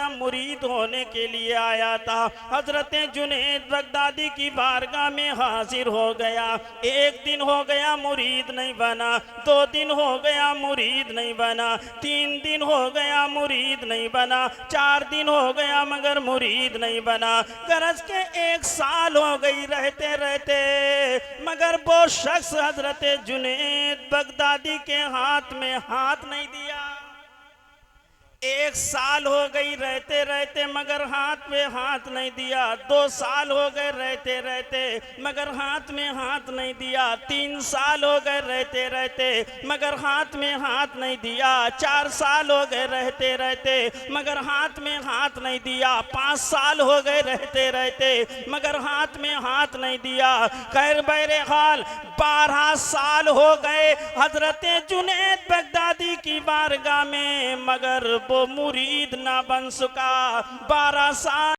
बाकायदा मुरीद होने के लिए आया था। हजरत जुनैद बगदादी की बारगाह में हाजिर हो गया। एक दिन हो गया मुरीद नहीं बना, 2 दिन हो गया मुरीद नहीं बना, 3 दिन हो गया मुरीद नहीं बना, 4 दिन हो गया मगर मुरीद नहीं बना। गरज के 1 साल हो गई रहते रहते, मगर वो शख्स हजरत जुनैद बगदादी के हाथ में हाथ नहीं दिया। 1 साल हो गई रहते रहते मगर हाथ में हाथ नहीं दिया। 2 साल हो गए रहते रहते मगर हाथ में हाथ नहीं दिया। 3 साल हो गए रहते रहते मगर हाथ में हाथ नहीं दिया। 4 साल हो गए रहते रहते मगर हाथ में हाथ नहीं दिया। 5 साल हो गए रहते रहते मगर हाथ में हाथ नहीं दिया। खैर बहरहाल 12 साल हो गए हजरत जुनैद बगदादी की बारगाह में, मगर वो मुरीद ना बन सका। 12 साल